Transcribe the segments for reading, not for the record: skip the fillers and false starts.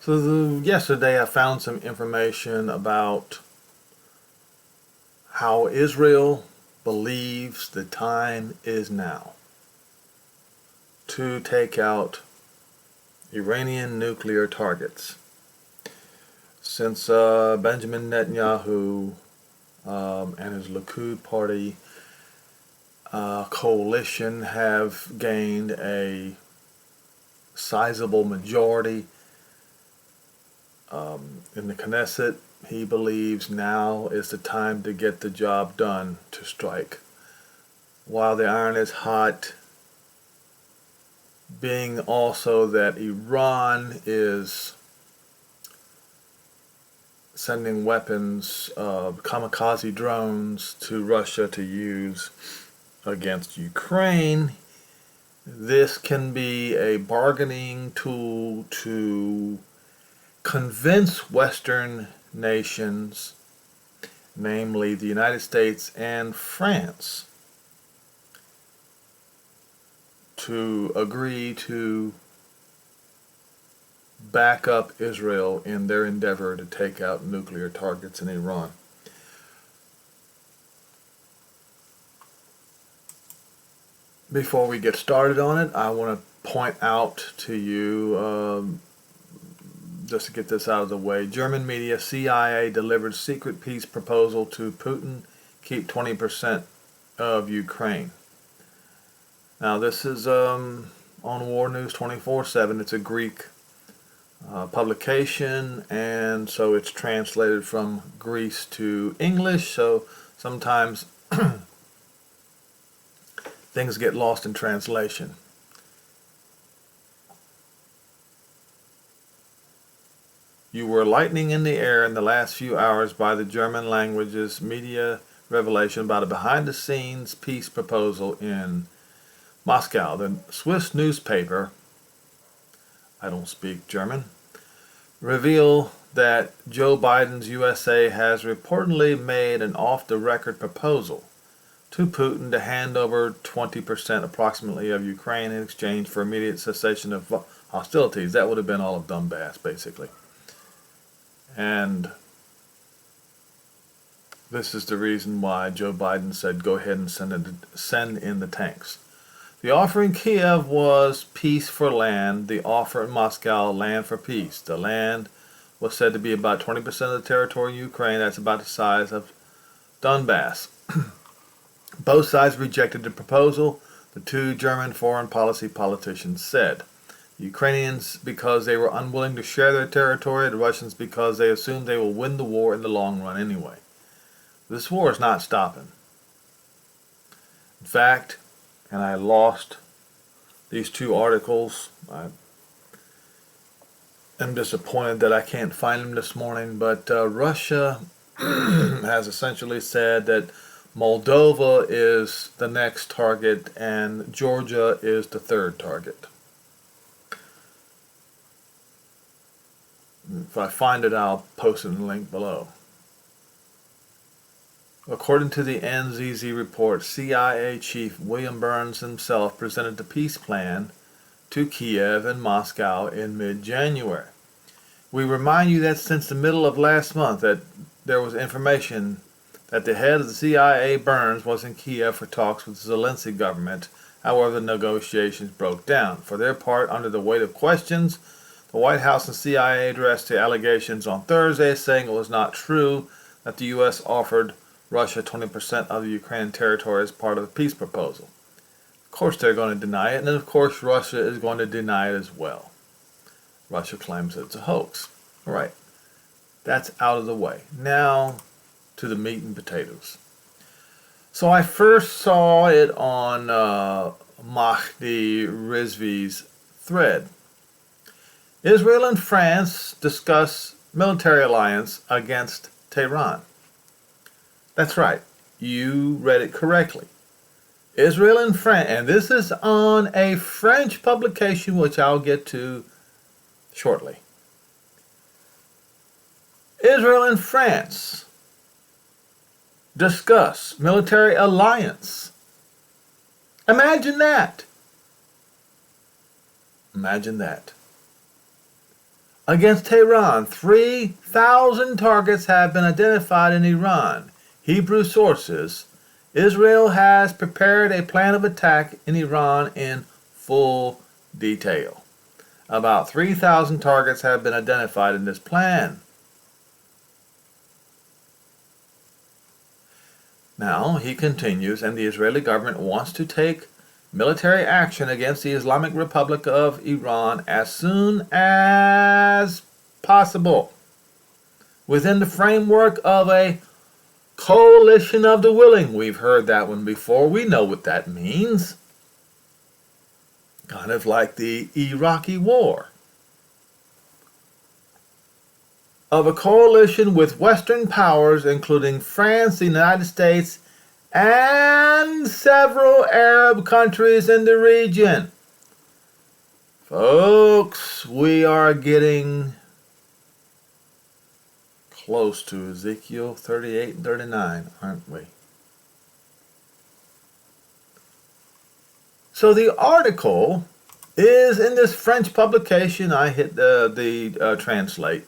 Yesterday I found some information about how Israel believes the time is now to take out Iranian nuclear targets. Since Benjamin Netanyahu and his Likud party coalition have gained a sizable majority in the Knesset, he believes now is the time to get the job done, to strike. While the iron is hot, being also that Iran is sending weapons, kamikaze drones to Russia to use against Ukraine, this can be a bargaining tool to convince Western nations, namely the United States and France, to agree to back up Israel in their endeavor to take out nuclear targets in Iran. Before we get started on it, I want to point out to you, just to get this out of the way, German media, CIA delivered secret peace proposal to Putin, keep 20% of Ukraine. Now this is on War News 24/7. It's a Greek publication, and so it's translated from Greece to English, so sometimes things get lost in translation. You were lightning in the air in the last few hours by the German language's media revelation about a behind-the-scenes peace proposal in Moscow. The Swiss newspaper, I don't speak German, revealed that Joe Biden's USA has reportedly made an off-the-record proposal to Putin to hand over 20% approximately of Ukraine in exchange for immediate cessation of hostilities. That would have been all of Donbass, basically. And this is the reason why Joe Biden said go ahead and send in the tanks. The offer in Kiev was peace for land. The offer in Moscow, land for peace. The land was said to be about 20% of the territory in Ukraine. That's about the size of Donbass. Both sides rejected the proposal, the two German foreign policy politicians said. The Ukrainians because they were unwilling to share their territory, the Russians because they assumed they will win the war in the long run anyway. This war is not stopping. In fact, and I lost these two articles. I am disappointed that I can't find them this morning, but Russia has essentially said that Moldova is the next target and Georgia is the third target. If I find it, I'll post it in the link below. According to the NZZ report, CIA Chief William Burns himself presented the peace plan to Kiev and Moscow in mid-January. We remind you that since the middle of last month that there was information that the head of the CIA, Burns, was in Kiev for talks with the Zelensky government. However, the negotiations broke down. For their part, under the weight of questions, the White House and CIA addressed the allegations on Thursday, saying it was not true that the U.S. offered Russia 20% of the Ukrainian territory as part of the peace proposal. Of course they're going to deny it, and of course Russia is going to deny it as well. Russia claims it's a hoax. All right, that's out of the way. Now to the meat and potatoes. So I first saw it on Mahdi Rizvi's thread. Israel and France discuss military alliance against Tehran. That's right. You read it correctly. Israel and France, and this is on a French publication, which I'll get to shortly. Israel and France discuss military alliance. Imagine that. Imagine that. against Tehran. 3,000 targets have been identified in Iran. Hebrew sources. Israel has prepared a plan of attack in Iran in full detail. About 3,000 targets have been identified in this plan. Now, he continues, and the Israeli government wants to take military action against the Islamic Republic of Iran as soon as possible, within the framework of a coalition of the willing. We've heard that one before. We know what that means. Kind of like the Iraqi war. Of a coalition with Western powers, including France, the United States, and several Arab countries in the region. Folks, we are getting close to Ezekiel 38 and 39, aren't we? So the article is in this French publication. I hit the translate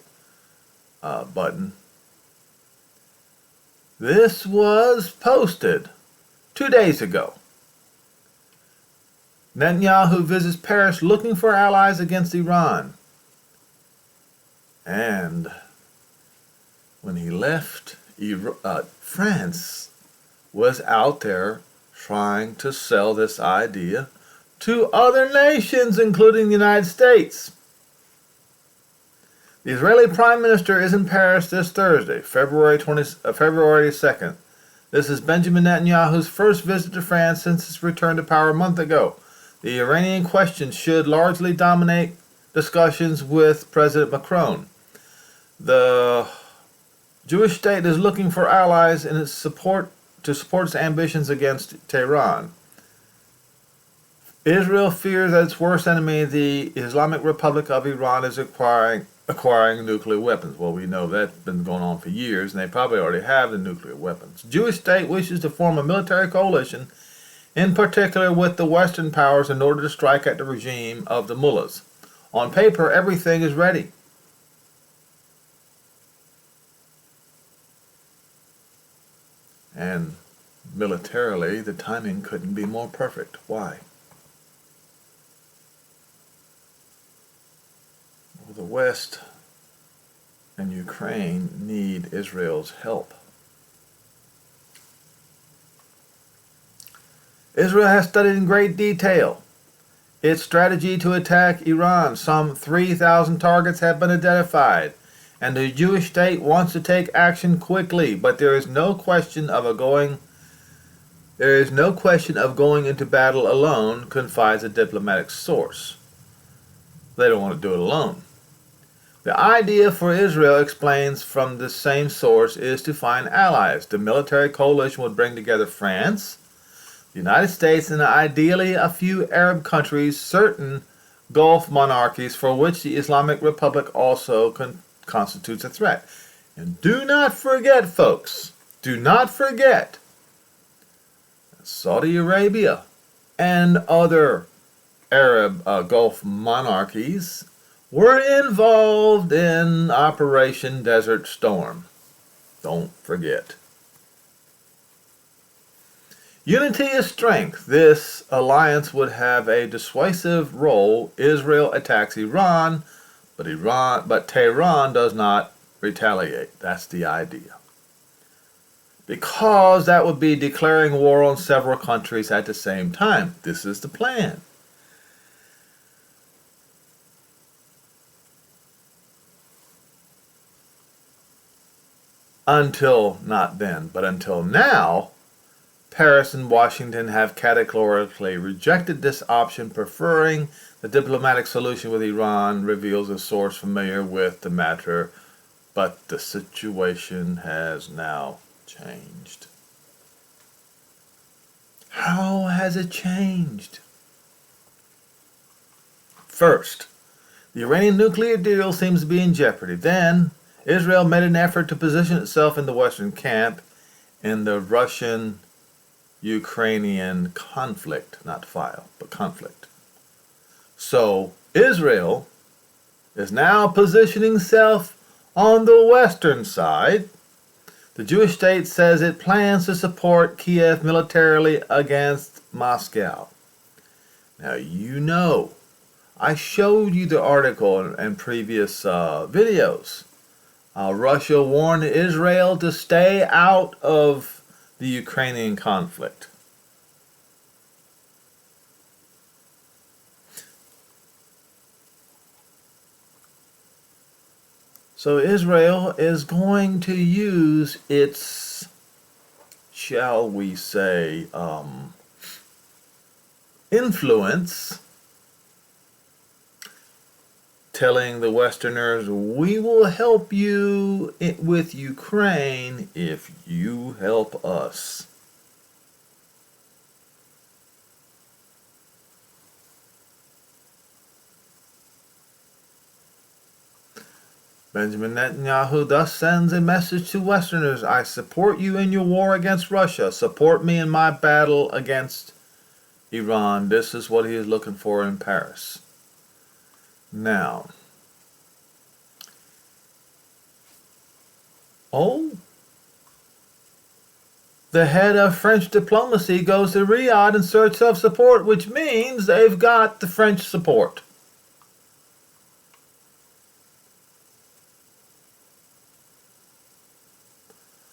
button. This was posted 2 days ago. Netanyahu visits Paris looking for allies against Iran. And when he left, France was out there trying to sell this idea to other nations, including the United States. The Israeli Prime Minister is in Paris this Thursday, February 2nd. This is Benjamin Netanyahu's first visit to France since his return to power a month ago. The Iranian question should largely dominate discussions with President Macron. The Jewish state is looking for allies in its support its ambitions against Tehran. Israel fears that its worst enemy, the Islamic Republic of Iran, is acquiring nuclear weapons. Well, we know that's been going on for years, and they probably already have the nuclear weapons. Jewish state wishes to form a military coalition, in particular with the Western powers, in order to strike at the regime of the mullahs. On paper, everything is ready. And militarily, the timing couldn't be more perfect. Why? Well, the West and Ukraine need Israel's help. Israel has studied in great detail its strategy to attack Iran. Some 3,000 targets have been identified, and the Jewish state wants to take action quickly, but there is no question of going into battle alone, confides a diplomatic source. They don't want to do it alone. The idea for Israel, explains from the same source, is to find allies. The military coalition would bring together France, the United States, and ideally a few Arab countries, certain Gulf monarchies for which the Islamic Republic also constitutes a threat. And do not forget, folks, do not forget Saudi Arabia and other Arab Gulf monarchies were involved in Operation Desert Storm. Don't forget. Unity is strength. This alliance would have a dissuasive role. Israel attacks Iran, but Tehran does not retaliate. That's the idea. Because that would be declaring war on several countries at the same time. This is the plan. Until, not then, but until now, Paris and Washington have categorically rejected this option, preferring the diplomatic solution with Iran, reveals a source familiar with the matter, but the situation has now changed. How has it changed? First, the Iranian nuclear deal seems to be in jeopardy. Then, Israel made an effort to position itself in the Western camp in the Russian-Ukrainian conflict, not file, but conflict. So, Israel is now positioning itself on the western side. The Jewish state says it plans to support Kiev militarily against Moscow. Now, you know, I showed you the article in previous videos. Russia warned Israel to stay out of the Ukrainian conflict. So Israel is going to use its, shall we say, influence, telling the Westerners, we will help you with Ukraine if you help us. Benjamin Netanyahu thus sends a message to Westerners: I support you in your war against Russia. Support me in my battle against Iran. This is what he is looking for in Paris. Now, the head of French diplomacy goes to Riyadh in search of support, which means they've got the French support.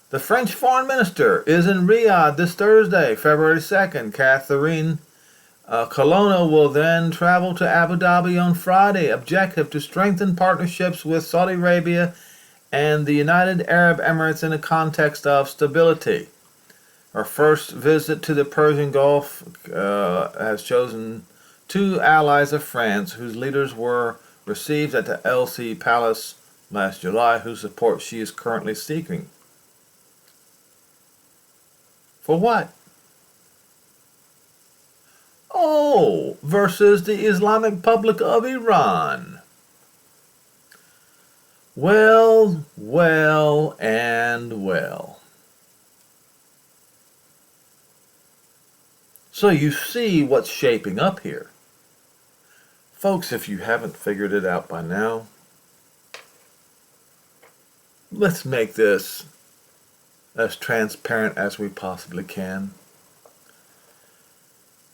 The French foreign minister is in Riyadh this Thursday, February 2nd. Catherine Colonna will then travel to Abu Dhabi on Friday. Objective to strengthen partnerships with Saudi Arabia and the United Arab Emirates in the context of stability. Her first visit to the Persian Gulf has chosen two allies of France whose leaders were received at the LC Palace last July, whose support she is currently seeking. For what? Versus the Islamic Republic of Iran. Well, and well. So you see what's shaping up here. Folks, if you haven't figured it out by now, let's make this as transparent as we possibly can.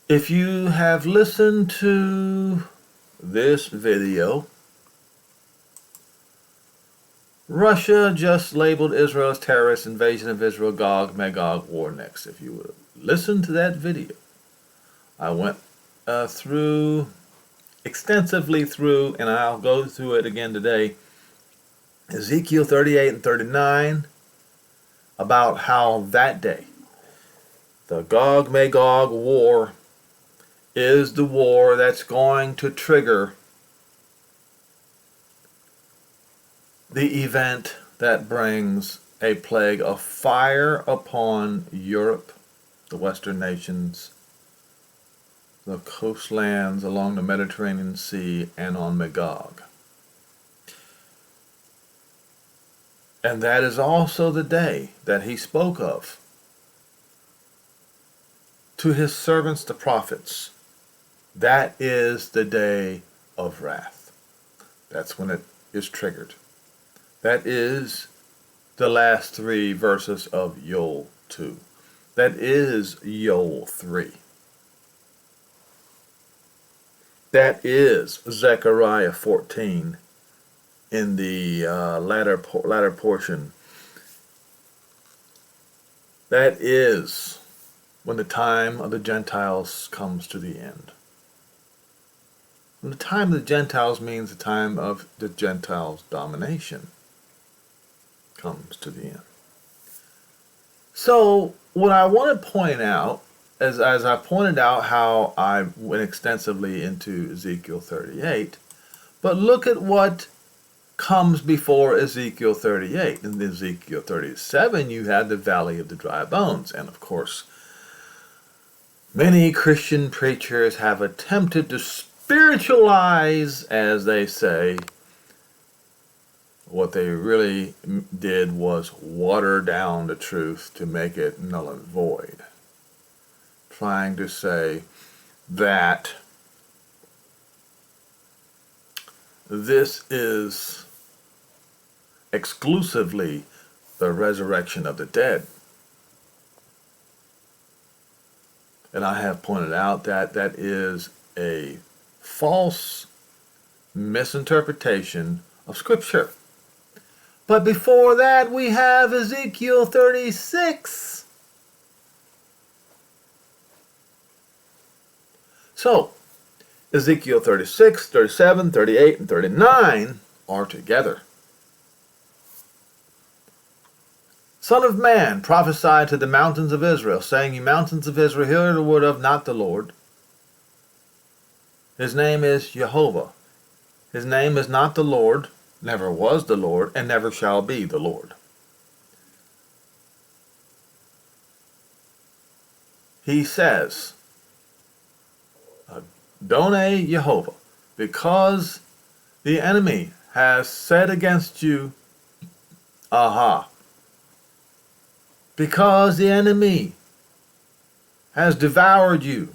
If you have listened to this video, Russia just labeled Israel's terrorist invasion of Israel Gog Magog war next. If you would listen to that video, I went extensively through, and I'll go through it again today, Ezekiel 38 and 39, about how that day, the Gog-Magog war, is the war that's going to trigger the event that brings a plague of fire upon Europe, the Western nations, the coastlands along the Mediterranean Sea, and on Magog. And that is also the day that he spoke of to his servants, the prophets. That is the day of wrath. That's when it is triggered. That is the last three verses of Yoel 2. That is Yoel 3. That is Zechariah 14 in the latter portion. That is when the time of the Gentiles comes to the end. And the time of the Gentiles means the time of the Gentiles' domination comes to the end. So what I want to point out, as I pointed out how I went extensively into Ezekiel 38, but look at what comes before Ezekiel 38. In Ezekiel 37, you have the Valley of the Dry Bones. And of course, many Christian preachers have attempted to spiritualize, as they say. What they really did was water down the truth to make it null and void. Trying to say that this is exclusively the resurrection of the dead. And I have pointed out that that is a false misinterpretation of Scripture. But before that, we have Ezekiel 36. So, Ezekiel 36, 37, 38, and 39 are together. Son of man, prophesy to the mountains of Israel, saying, Ye mountains of Israel, hear the word of not the Lord. His name is Jehovah. His name is not the Lord, never was the Lord, and never shall be the Lord. He says, Adonai Jehovah, because the enemy has said against you, aha. Because the enemy has devoured you,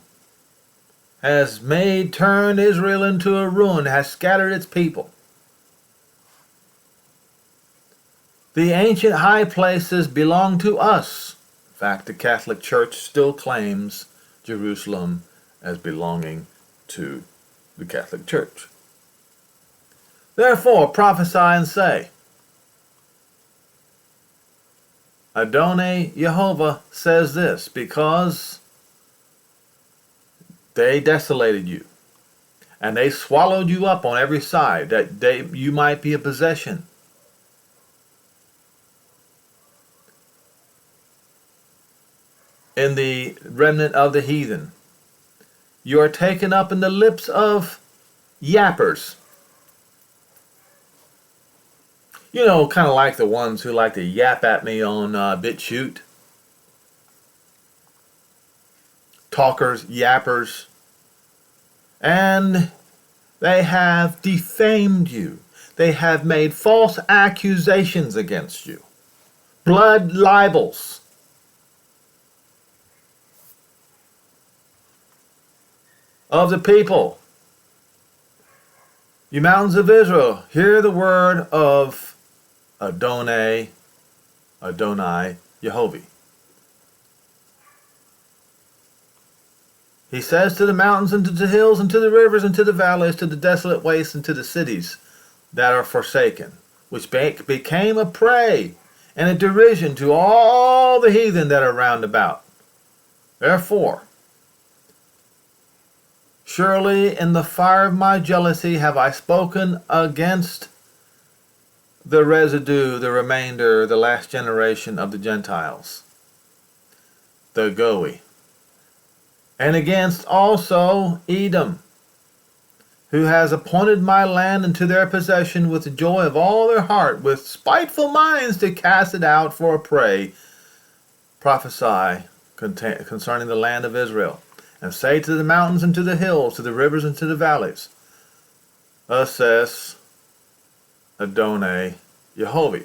has turned Israel into a ruin, has scattered its people. The ancient high places belong to us. In fact, the Catholic Church still claims Jerusalem as belonging to the Catholic Church. Therefore, prophesy and say, Adonai Jehovah says this, because they desolated you, and they swallowed you up on every side, that you might be a possession. In the remnant of the heathen, you are taken up in the lips of yappers. You know, kind of like the ones who like to yap at me on BitChute. Talkers, yappers. And they have defamed you. They have made false accusations against you. Blood libels. Of the people. You mountains of Israel, hear the word of Adonai Jehovah. He says to the mountains and to the hills and to the rivers and to the valleys, to the desolate wastes and to the cities that are forsaken, which became a prey and a derision to all the heathen that are round about. Therefore, surely in the fire of my jealousy have I spoken against the residue, the remainder, the last generation of the Gentiles, the Goy, and against also Edom, who has appointed my land into their possession with the joy of all their heart, with spiteful minds to cast it out for a prey. Prophesy concerning the land of Israel, and say to the mountains and to the hills, to the rivers and to the valleys, thus says Adonai Jehovah.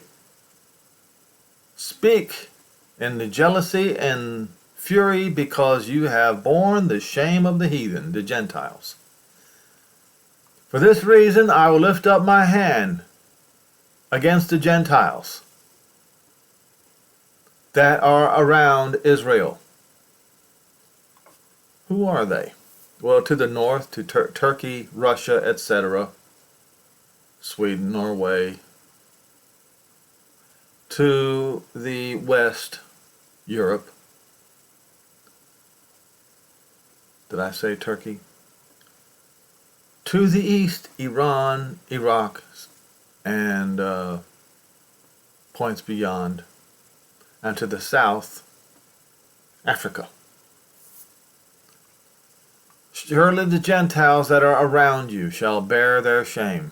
Speak in the jealousy and fury, because you have borne the shame of the heathen, the Gentiles. For this reason I will lift up my hand against the Gentiles that are around Israel. Who are they? Well, to the north, to Turkey, Russia, etc., Sweden, Norway. To the west, Europe. Did I say Turkey? To the east, Iran, Iraq, and points beyond. And to the south, Africa. Surely the Gentiles that are around you shall bear their shame.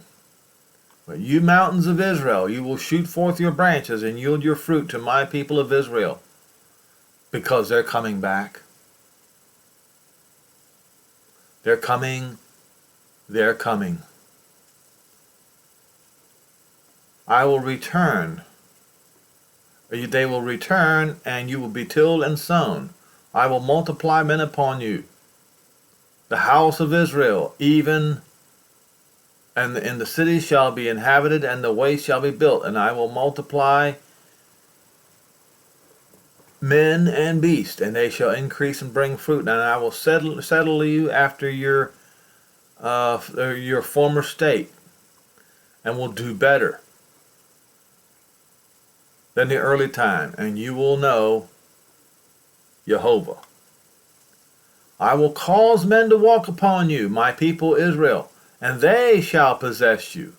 But you mountains of Israel, you will shoot forth your branches and yield your fruit to my people of Israel, because they're coming back. They're coming. They're coming. I will return. They will return, and you will be tilled and sown. I will multiply men upon you. The house of Israel, even and the city shall be inhabited, and the way shall be built, and I will multiply men and beasts, and they shall increase and bring fruit, and I will settle you after your former state, and will do better than the early time, and you will know Jehovah. I will cause men to walk upon you, my people Israel, and they shall possess you,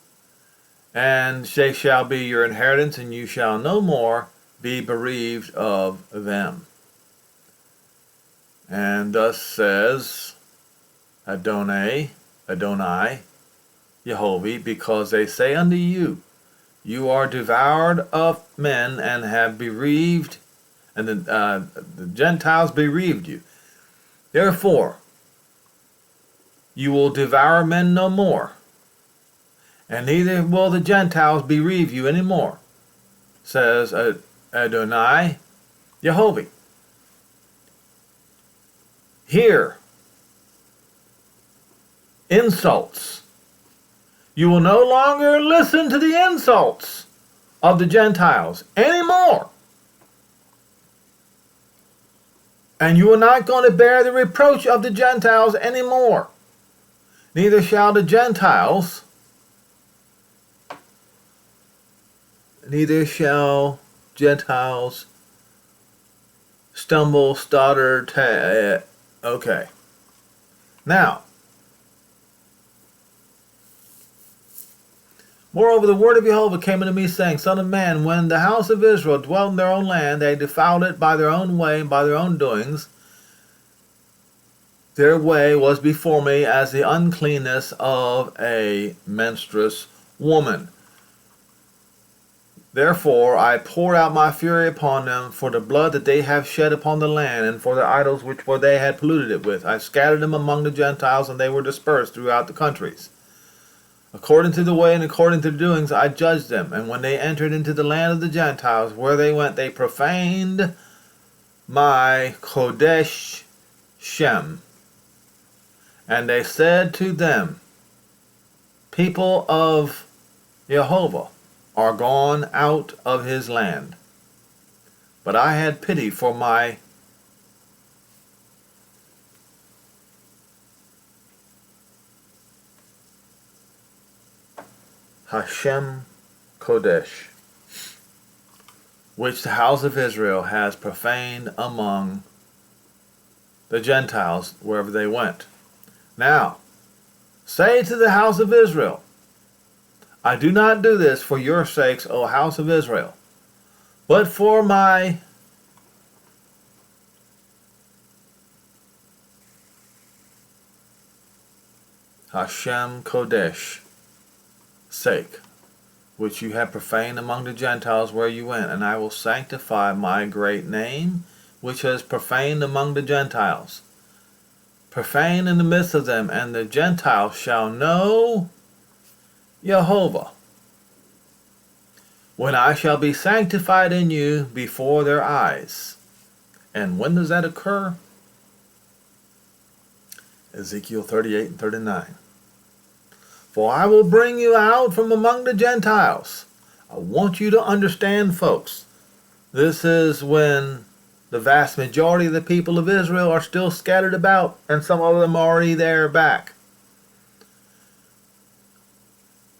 and they shall be your inheritance, and you shall no more be bereaved of them. And thus says Adonai, Jehovah, because they say unto you, you are devoured of men, and have bereaved, and the Gentiles bereaved you. Therefore, you will devour men no more, and neither will the Gentiles bereave you any more, says Adonai, Jehovah. Hear insults. You will no longer listen to the insults of the Gentiles anymore. And you are not going to bear the reproach of the Gentiles anymore. Neither shall the Gentiles, stumble, stutter, okay. Now, moreover, the word of Jehovah came unto me, saying, Son of man, when the house of Israel dwelt in their own land, they defiled it by their own way and by their own doings. Their way was before me as the uncleanness of a menstruous woman. Therefore I poured out my fury upon them for the blood that they have shed upon the land, and for the idols which they had polluted it with. I scattered them among the Gentiles, and they were dispersed throughout the countries. According to the way and according to the doings I judged them. And when they entered into the land of the Gentiles, where they went, they profaned my Kodesh Shem. And they said to them, people of Jehovah are gone out of his land. But I had pity for my Hashem Kodesh, which the house of Israel has profaned among the Gentiles wherever they went. Now, say to the house of Israel, I do not do this for your sakes, O house of Israel, but for my Hashem Kodesh sake, which you have profaned among the Gentiles where you went, and I will sanctify my great name, which is profaned among the Gentiles. Profane in the midst of them, and the Gentiles shall know Jehovah, when I shall be sanctified in you before their eyes. And when does that occur? Ezekiel 38 and 39. For I will bring you out from among the Gentiles. I want you to understand, folks, this is when the vast majority of the people of Israel are still scattered about, and some of them are already there back.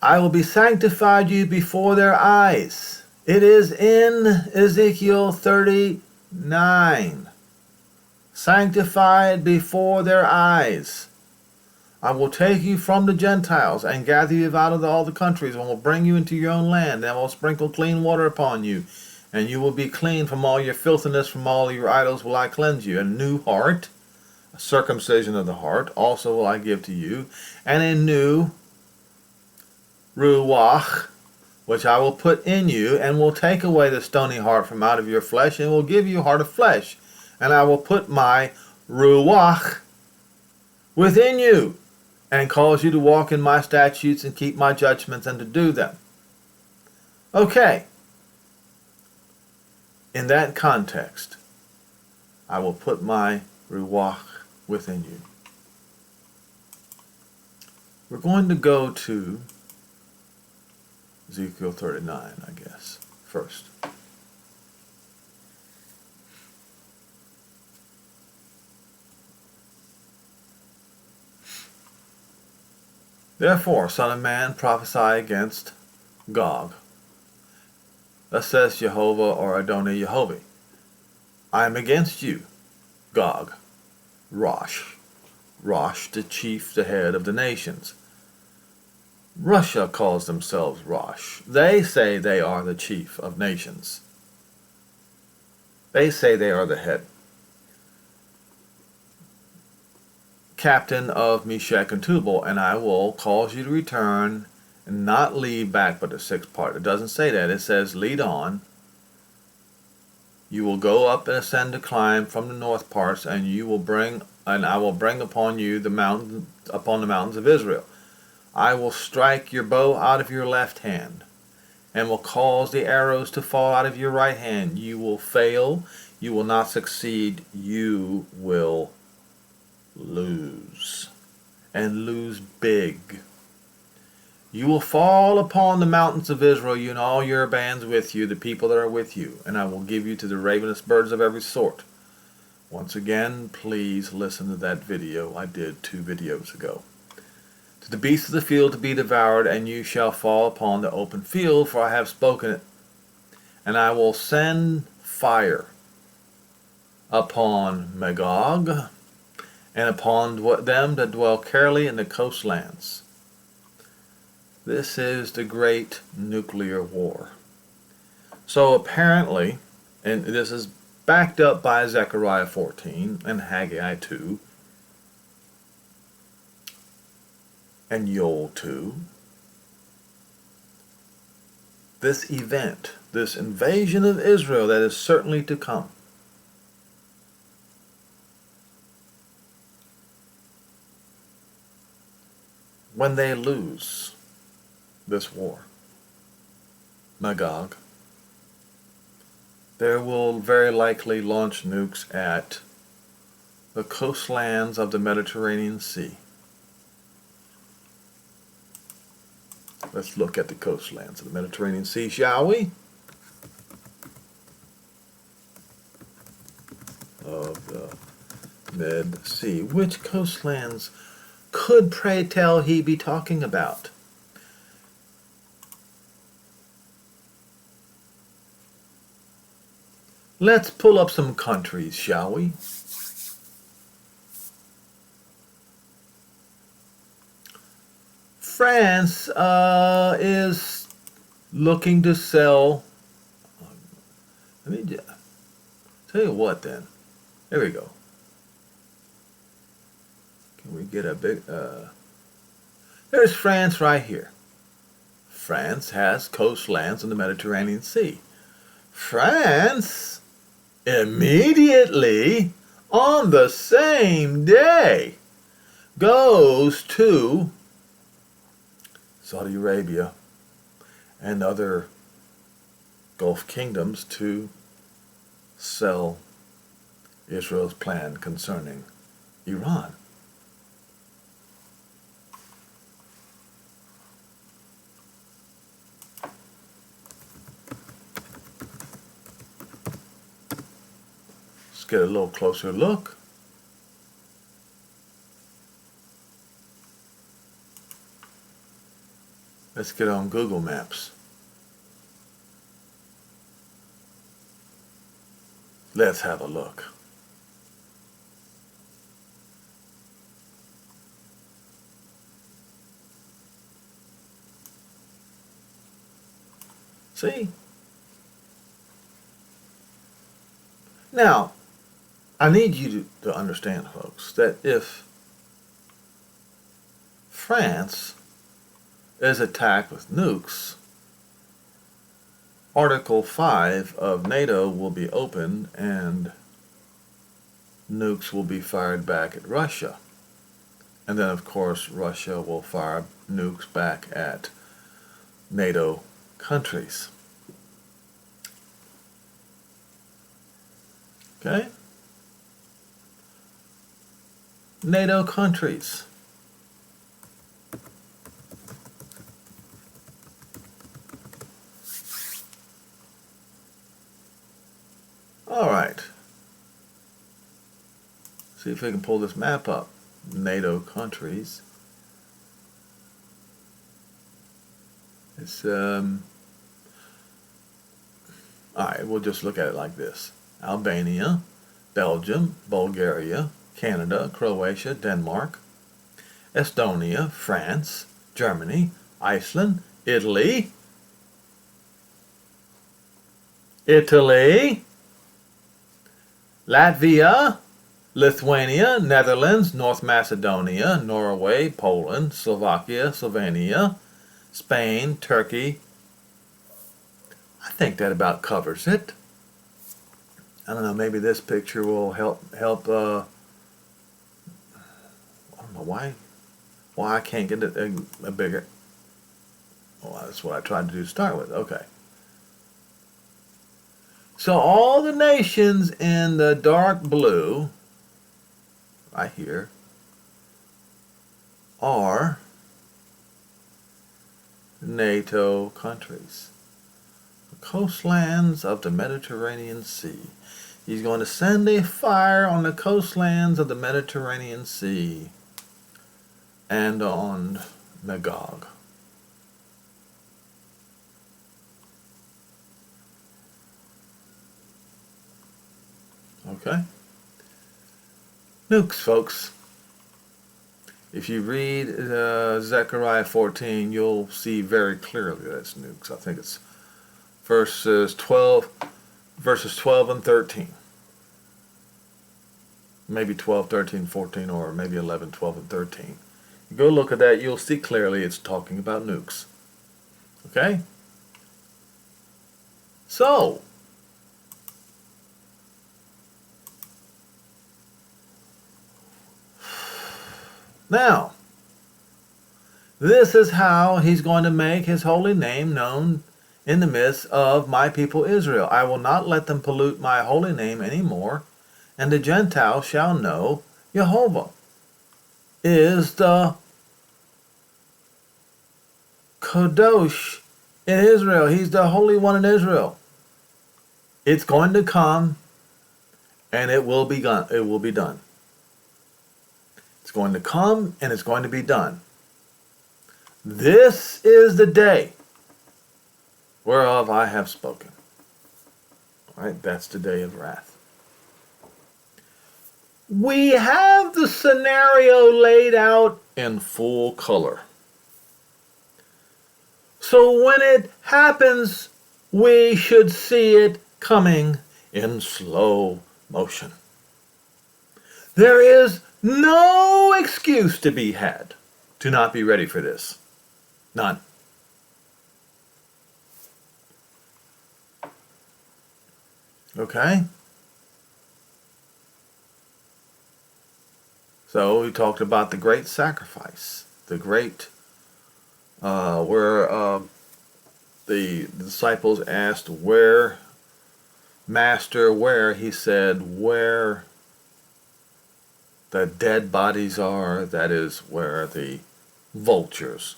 I will be sanctified you before their eyes. It is in Ezekiel 39. Sanctified before their eyes. I will take you from the Gentiles and gather you out of all the countries, and will bring you into your own land, and I will sprinkle clean water upon you, and you will be clean from all your filthiness, from all your idols will I cleanse you. A new heart, a circumcision of the heart, also will I give to you, and a new ruach, which I will put in you, and will take away the stony heart from out of your flesh, and will give you a heart of flesh. And I will put my ruach within you, and cause you to walk in my statutes and keep my judgments and to do them. Okay. In that context, I will put my ruach within you. We're going to go to Ezekiel 39, I guess, first. Therefore, Son of Man, prophesy against Gog. Thus says Jehovah, or Adonai Yehovah, I am against you, Gog, Rosh, the chief, the head of the nations. Russia calls themselves Rosh. They say they are the chief of nations. They say they are the head. Captain of Meshach and Tubal, and I will cause you to return and not lead back but the sixth part. It doesn't say that. It says lead on. You will go up and ascend to climb from the north parts, and I will bring upon you the mountains of Israel. I will strike your bow out of your left hand, and will cause the arrows to fall out of your right hand. You will fail, you will not succeed, you will lose, and lose big. You will fall upon the mountains of Israel, you and all your bands with you, the people that are with you, and I will give you to the ravenous birds of every sort. Once again, please listen to that video I did 2 videos ago. To the beasts of the field to be devoured, and you shall fall upon the open field, for I have spoken it. And I will send fire upon Magog, and upon them that dwell carefully in the coastlands. This is the great nuclear war. So apparently, and this is backed up by Zechariah 14 and Haggai 2 and Joel 2, this event, this invasion of Israel that is certainly to come, when they lose this war, Magog, they will very likely launch nukes at the coastlands of the Mediterranean Sea. Let's look at the coastlands of the Mediterranean Sea, shall we? Of the Med Sea. Which coastlands could, pray tell, he be talking about? Let's pull up some countries, shall we? France is looking to sell. Let me tell you what then. There we go. Can we get a big... there's France right here. France has coastlands in the Mediterranean Sea. France immediately, on the same day, goes to Saudi Arabia and other Gulf kingdoms to sell Israel's plan concerning Iran. Let's get a little closer look. Let's get on Google Maps. Let's have a look. See? Now, I need you to understand, folks, that if France is attacked with nukes, Article 5 of NATO will be opened and nukes will be fired back at Russia. And then, of course, Russia will fire nukes back at NATO countries. Okay? NATO countries. All right. See if we can pull this map up. NATO countries. It's all right, we'll just look at it like this. Albania, Belgium, Bulgaria, Canada, Croatia, Denmark, Estonia, France, Germany, Iceland, Italy, Latvia, Lithuania, Netherlands, North Macedonia, Norway, Poland, Slovakia, Slovenia, Spain, Turkey. I think that about covers it. I don't know, maybe this picture will help I don't know why I can't get it a bigger. Well, that's what I tried to do to start with. Okay. So all the nations in the dark blue right here are NATO countries. The coastlands of the Mediterranean Sea. He's going to send a fire on the coastlands of the Mediterranean Sea and on Magog. Okay? Nukes, folks. If you read Zechariah 14, you'll see very clearly that it's nukes. I think it's verses 12 and 13. Maybe 12, 13, 14, or maybe 11, 12, and 13. You go look at that, you'll see clearly it's talking about nukes. Okay? So, now, this is how he's going to make his holy name known in the midst of my people Israel. I will not let them pollute my holy name anymore, and the Gentiles shall know Jehovah is the Kadosh in Israel. He's the Holy One in Israel. It's going to come, and it will be done. It will be done. It's going to come, and it's going to be done. This is the day whereof I have spoken. All right, that's the day of wrath. We have the scenario laid out in full color. So when it happens, we should see it coming in slow motion. There is no excuse to be had to not be ready for this. None. Okay? So we talked about the great sacrifice, the great, where the disciples asked, where, Master, where? He said, where the dead bodies are, that is where the vultures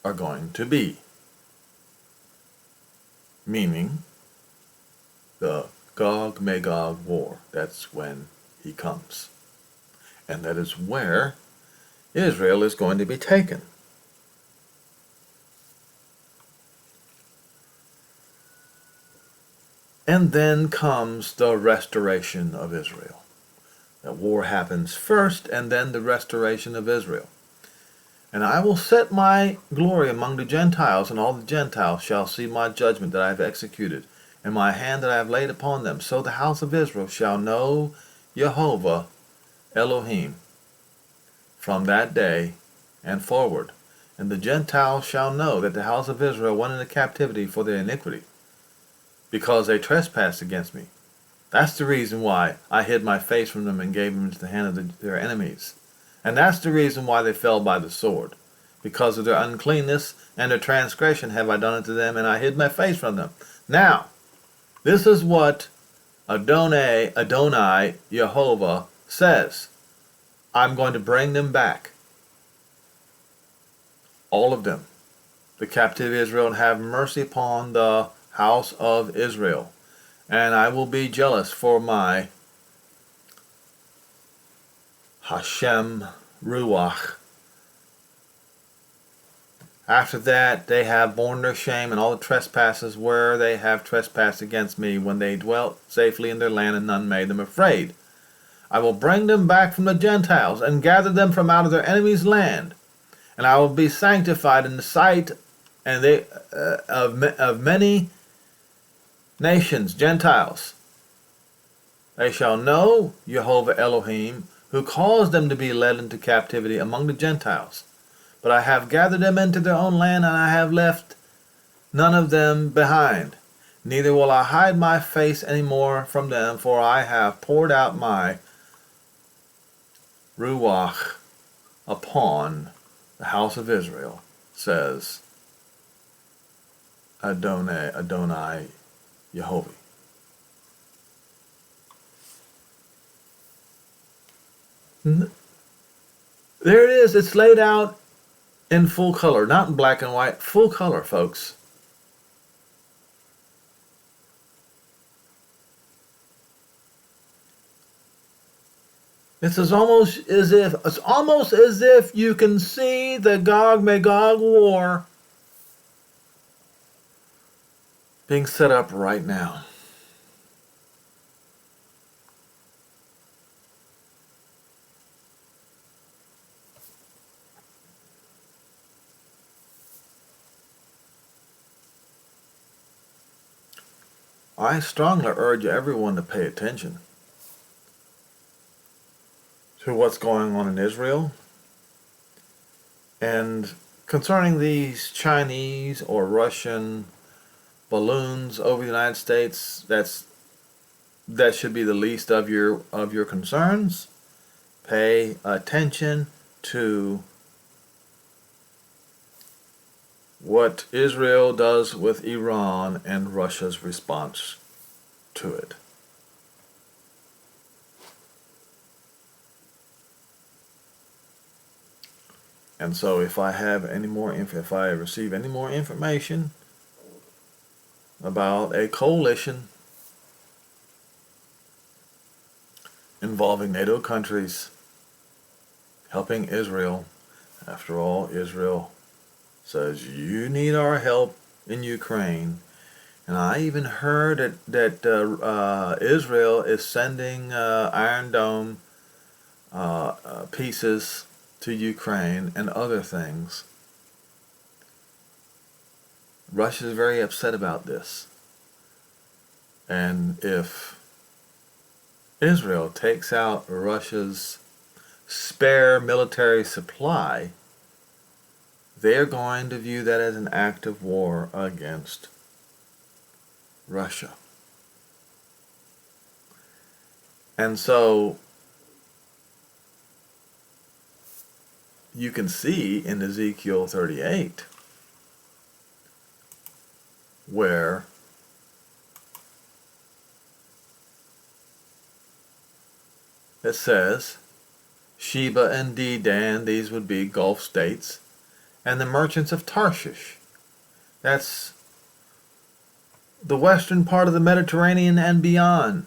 are going to be. Meaning, the Gog-Magog war. That's when he comes. And that is where Israel is going to be taken. And then comes the restoration of Israel. That war happens first, and then the restoration of Israel. And I will set my glory among the Gentiles, and all the Gentiles shall see my judgment that I have executed, and my hand that I have laid upon them. So the house of Israel shall know Jehovah Elohim from that day and forward. And the Gentiles shall know that the house of Israel went into captivity for their iniquity, because they trespassed against me. That's the reason why I hid my face from them and gave them into the hand of their enemies. And that's the reason why they fell by the sword. Because of their uncleanness and their transgression have I done it to them, and I hid my face from them. Now, this is what Adonai, Jehovah, says. I'm going to bring them back. All of them. The captive Israel, and have mercy upon the house of Israel. and I will be jealous for my Hashem Ruach. After that, they have borne their shame and all the trespasses where they have trespassed against me when they dwelt safely in their land and none made them afraid. I will bring them back from the Gentiles and gather them from out of their enemies' land, and I will be sanctified in the sight and of many nations, Gentiles. They shall know Jehovah Elohim, who caused them to be led into captivity among the Gentiles. But I have gathered them into their own land, and I have left none of them behind. Neither will I hide my face any more from them, for I have poured out my Ruach upon the house of Israel, says Adonai Yehovah. There it is. It's laid out in full color, not in black and white, full color, folks. It's almost as if you can see the Gog-Magog war being set up right now. I strongly urge everyone to pay attention to what's going on in Israel. And concerning these Chinese or Russian balloons over the United States, that should be the least of your concerns. Pay attention to what Israel does with Iran and Russia's response to it. And so if I receive any more information about a coalition involving NATO countries helping Israel, after all, Israel says, you need our help in Ukraine. And I even heard that Israel is sending Iron Dome pieces to Ukraine and other things. Russia is very upset about this. And if Israel takes out Russia's spare military supply, they're going to view that as an act of war against Russia. And so you can see in Ezekiel 38 where it says, Sheba and Dedan, these would be Gulf states, and the merchants of Tarshish. That's the western part of the Mediterranean and beyond,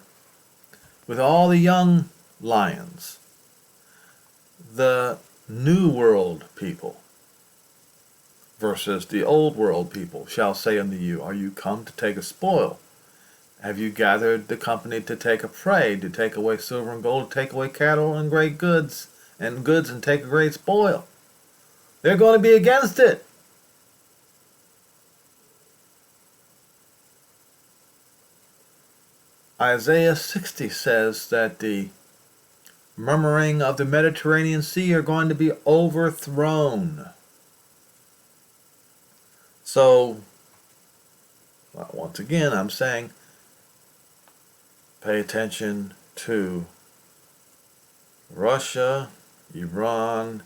with all the young lions. The New World people versus the Old World people shall say unto you, are you come to take a spoil? Have you gathered the company to take a prey, to take away silver and gold, to take away cattle and great goods and take a great spoil? They're going to be against it. Isaiah 60 says that the murmuring of the Mediterranean Sea are going to be overthrown. So, once again, I'm saying, pay attention to Russia, Iran,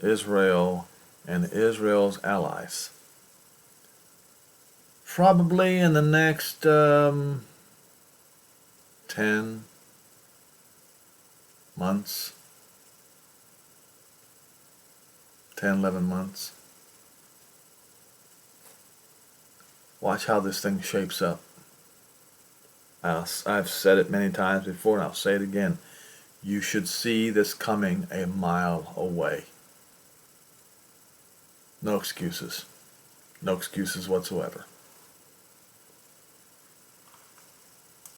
Israel, and Israel's allies. Probably in the next 10 months, 11 months. Watch how this thing shapes up. I've said it many times before, and I'll say it again. You should see this coming a mile away. No excuses. No excuses whatsoever.